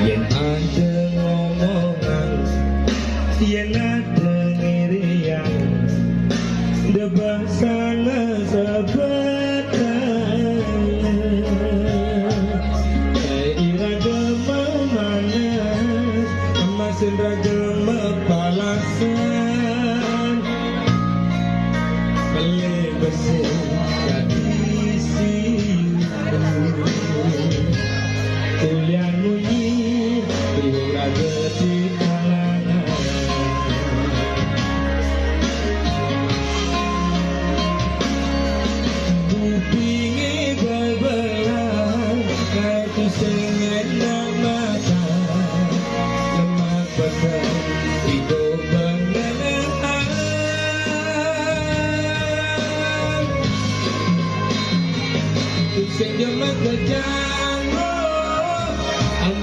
Yen ada ngomongan, yen ada ngirian, debah salah sabatan. Irada memanas, emasin raga